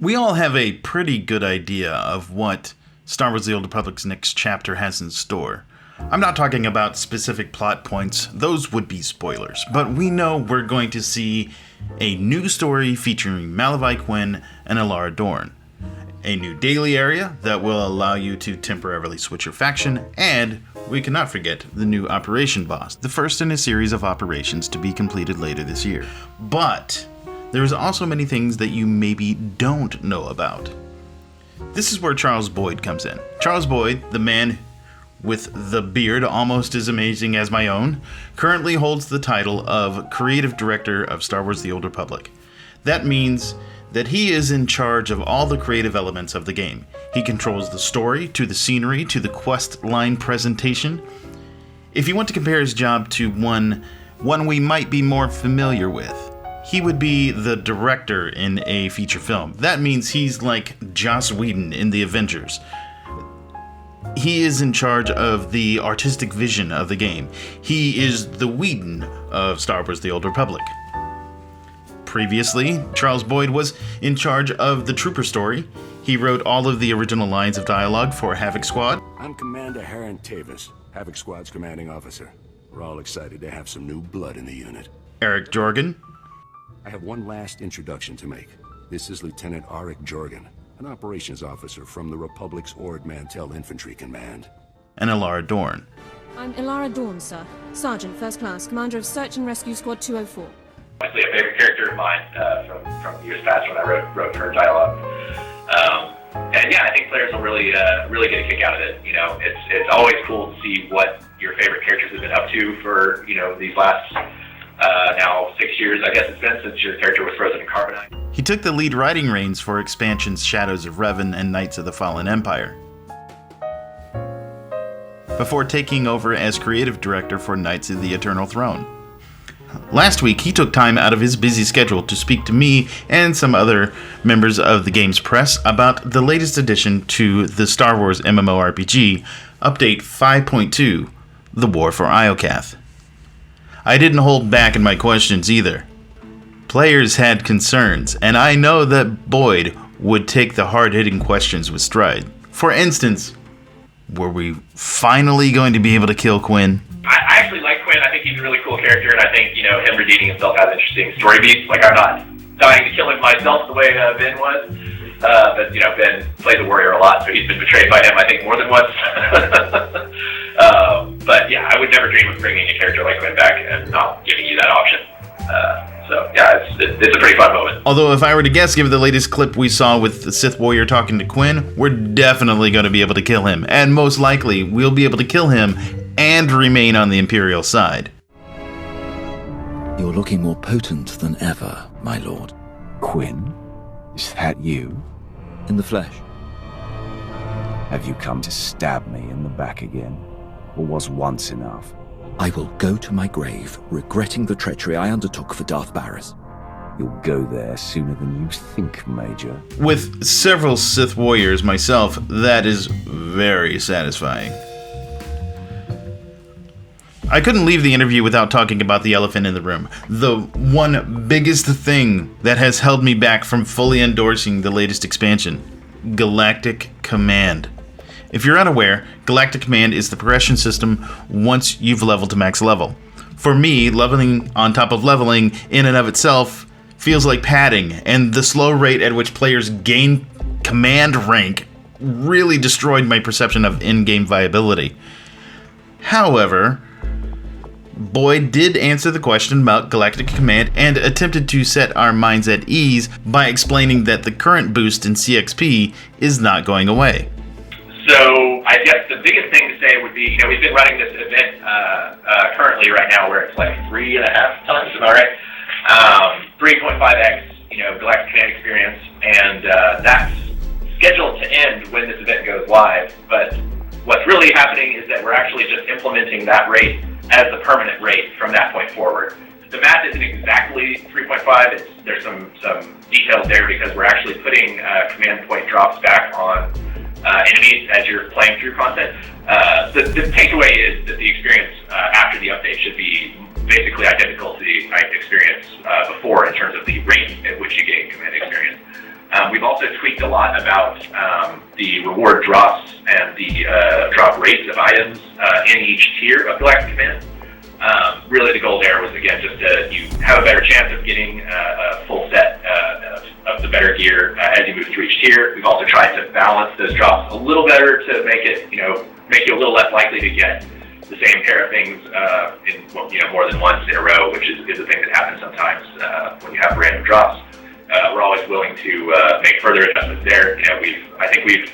We all have a pretty good idea of what Star Wars The Old Republic's next chapter has in store. I'm not talking about specific plot points, those would be spoilers, but we know we're going to see a new story featuring Malavai Quinn and Alara Dorn. A new daily area that will allow you to temporarily switch your faction, and we cannot forget the new Operation Boss, the first in a series of operations to be completed later this year. But there's also many things that you maybe don't know about. This is where Charles Boyd comes in. Charles Boyd, the man with the beard almost as amazing as my own, currently holds the title of Creative Director of Star Wars The Old Republic. That means that he is in charge of all the creative elements of the game. He controls the story, to the scenery, to the quest line presentation. If you want to compare his job to one we might be more familiar with, he would be the director in a feature film. That means he's like Joss Whedon in The Avengers. He is in charge of the artistic vision of the game. He is the Whedon of Star Wars The Old Republic. Previously, Charles Boyd was in charge of the Trooper story. He wrote all of the original lines of dialogue for Havoc Squad. I'm Commander Harren Tavis, Havoc Squad's commanding officer. We're all excited to have some new blood in the unit. Eric Jorgen. I have one last introduction to make. This is Lieutenant Arik Jorgen, an operations officer from the Republic's Ord Mantell Infantry Command. And Alara Dorn. I'm Alara Dorn, sir. Sergeant, First Class, Commander of Search and Rescue Squad 204. Honestly, a favorite character of mine from years past when I wrote her dialogue. And yeah, I think players will really get a kick out of it. You know, it's always cool to see what your favorite characters have been up to for, you know, these last now 6 years, I guess it's been, since your character was frozen in carbonite. He took the lead writing reins for expansions Shadows of Revan and Knights of the Fallen Empire, before taking over as creative director for Knights of the Eternal Throne. Last week, he took time out of his busy schedule to speak to me and some other members of the game's press about the latest addition to the Star Wars MMORPG, Update 5.2, The War for Iokath. I didn't hold back in my questions either. Players had concerns, and I know that Boyd would take the hard-hitting questions with stride. For instance, were we finally going to be able to kill Quinn? I actually like Quinn. I think he's a really cool character, and I think, you know, him redeeming himself has interesting story beats. Like, I'm not dying to kill him myself the way Ben was. But, you know, Ben plays a warrior a lot, so he's been betrayed by him, I think, more than once. But, yeah, I would never dream of bringing a character like Quinn back and not giving you that option. So, yeah, it's a pretty fun moment. Although, if I were to guess, given the latest clip we saw with the Sith Warrior talking to Quinn, we're definitely going to be able to kill him. And most likely, we'll be able to kill him and remain on the Imperial side. You're looking more potent than ever, my lord. Quinn? Is that you? In the flesh. Have you come to stab me in the back again? Or was once enough? I will go to my grave, regretting the treachery I undertook for Darth Barris. You'll go there sooner than you think, Major. With several Sith Warriors myself, that is very satisfying. I couldn't leave the interview without talking about the elephant in the room. The one biggest thing that has held me back from fully endorsing the latest expansion. Galactic Command. If you're unaware, Galactic Command is the progression system once you've leveled to max level. For me, leveling on top of leveling in and of itself feels like padding, and the slow rate at which players gain command rank really destroyed my perception of in-game viability. However, Boyd did answer the question about Galactic Command and attempted to set our minds at ease by explaining that the current boost in CXP is not going away. So I guess the biggest thing to say would be, you know, we've been running this event currently right now where it's like 3.5 times, am I right? 3.5x, you know, Galactic Command experience, and that's scheduled to end when this event goes live. But what's really happening is that we're actually just implementing that rate as the permanent rate from that point forward. The math isn't exactly 3.5. There's some details there because we're actually putting command point drops back on enemies as you're playing through content. The takeaway is that the experience after the update should be basically identical to the experience before in terms of the rate at which you gain command experience. We've also tweaked a lot about the reward drops and the drop rates of items in each tier of Galactic Command. Really the goal there was, again, just you have a better chance of getting a full set of the better gear as you move through each tier. We've also tried to balance those drops a little better to make it, make you a little less likely to get the same pair of things in more than once in a row, which is a thing that happens sometimes when you have random drops. We're always willing to make further adjustments there. I think we've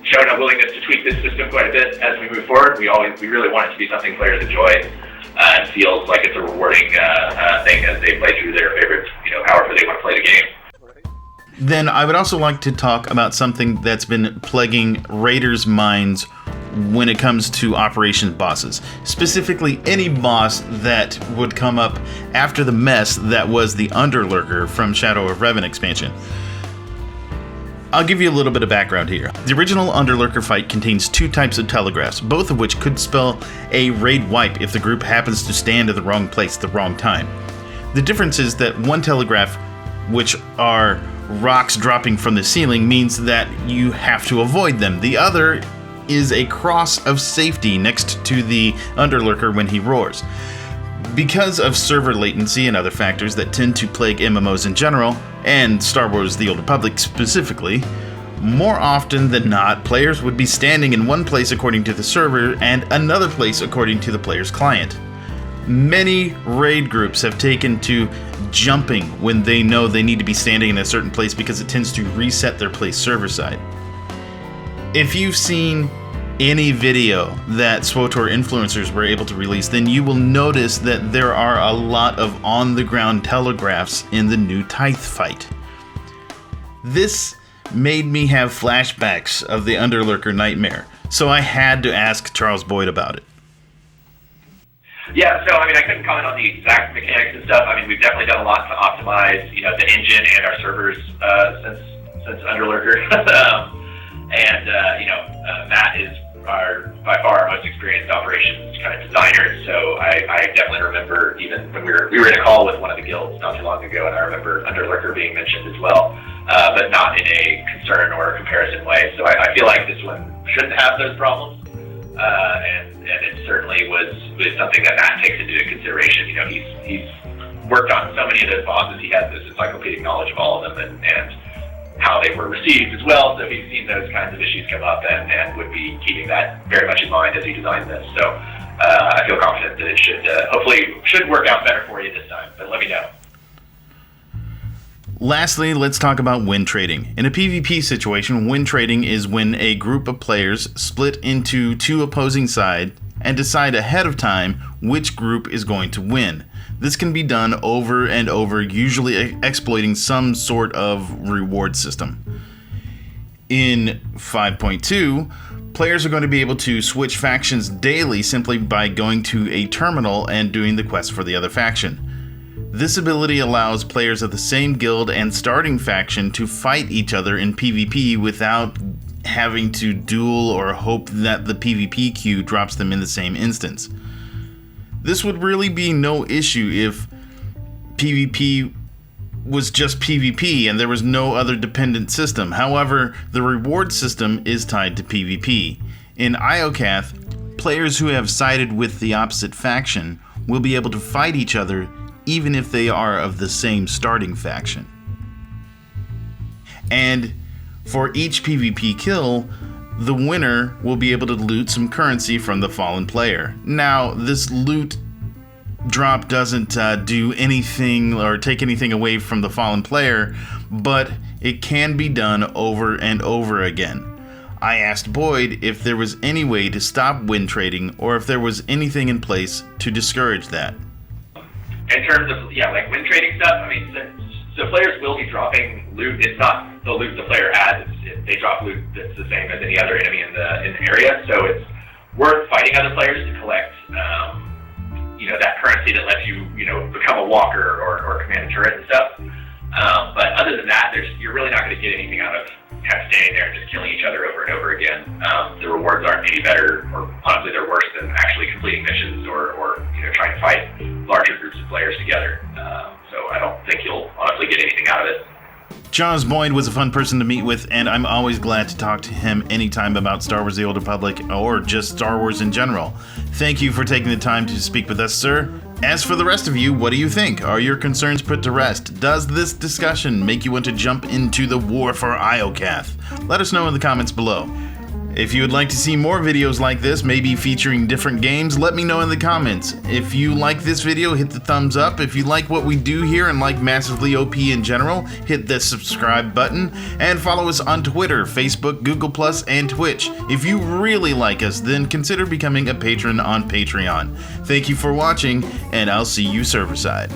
shown a willingness to tweak this system quite a bit as we move forward. We really want it to be something players enjoy and feels like it's a rewarding thing as they play through their favorite, however they want to play the game. Then I would also like to talk about something that's been plaguing Raiders' minds when it comes to operations bosses. Specifically, any boss that would come up after the mess that was the Lurker from Shadow of Revan expansion. I'll give you a little bit of background here. The original Lurker fight contains two types of telegraphs, both of which could spell a raid wipe if the group happens to stand at the wrong place at the wrong time. The difference is that one telegraph, which are rocks dropping from the ceiling, means that you have to avoid them. The other is a cross of safety next to the Lurker when he roars. Because of server latency and other factors that tend to plague MMOs in general, and Star Wars The Old Republic specifically, more often than not, players would be standing in one place according to the server and another place according to the player's client. Many raid groups have taken to jumping when they know they need to be standing in a certain place because it tends to reset their place server side. If you've seen any video that SWTOR influencers were able to release, then you will notice that there are a lot of on-the-ground telegraphs in the new Tithe fight. This made me have flashbacks of the Lurker nightmare, so I had to ask Charles Boyd about it. Yeah, so I couldn't comment on the exact mechanics and stuff. We've definitely done a lot to optimize, the engine and our servers since Lurker. Matt is by far our most experienced operations kind of designer. So I definitely remember even when we were in a call with one of the guilds not too long ago, and I remember Lurker being mentioned as well, but not in a concern or comparison way. So I feel like this one shouldn't have those problems. And it certainly was something that Matt takes into consideration. He's worked on so many of those bosses. He has this encyclopedic knowledge of all of them and how they were received as well. So he's seen those kinds of issues come up and would be keeping that very much in mind as he designed this. So I feel confident that it should work out better for you this time. But let me know. Lastly, let's talk about win trading. In a PvP situation, win trading is when a group of players split into two opposing sides and decide ahead of time which group is going to win. This can be done over and over, usually exploiting some sort of reward system. In 5.2, players are going to be able to switch factions daily simply by going to a terminal and doing the quest for the other faction. This ability allows players of the same guild and starting faction to fight each other in PvP without having to duel or hope that the PvP queue drops them in the same instance. This would really be no issue if PvP was just PvP and there was no other dependent system. However, the reward system is tied to PvP. In Iokath, players who have sided with the opposite faction will be able to fight each other even if they are of the same starting faction. And for each PvP kill, the winner will be able to loot some currency from the fallen player. Now, this loot drop doesn't do anything or take anything away from the fallen player, but it can be done over and over again. I asked Boyd if there was any way to stop win trading or if there was anything in place to discourage that. In terms of, win trading stuff, so players will be dropping loot. It's not the loot the player has. They drop loot that's the same as any other enemy in the area. So it's worth fighting other players to collect, that currency that lets you, become a walker or command a turret and stuff. But other than that, you're really not going to get anything out of kind of standing there and just killing each other over and over again. The rewards aren't any better, or honestly, they're worse than actually completing missions or trying to fight larger groups of players together. So I don't think you'll honestly get anything out of it. Jaws Boyd was a fun person to meet with, and I'm always glad to talk to him anytime about Star Wars The Old Republic, or just Star Wars in general. Thank you for taking the time to speak with us, sir. As for the rest of you, what do you think? Are your concerns put to rest? Does this discussion make you want to jump into the war for Iokath? Let us know in the comments below. If you would like to see more videos like this, maybe featuring different games, let me know in the comments. If you like this video, hit the thumbs up. If you like what we do here and like Massively OP in general, hit the subscribe button. And follow us on Twitter, Facebook, Google+, and Twitch. If you really like us, then consider becoming a patron on Patreon. Thank you for watching, and I'll see you serverside.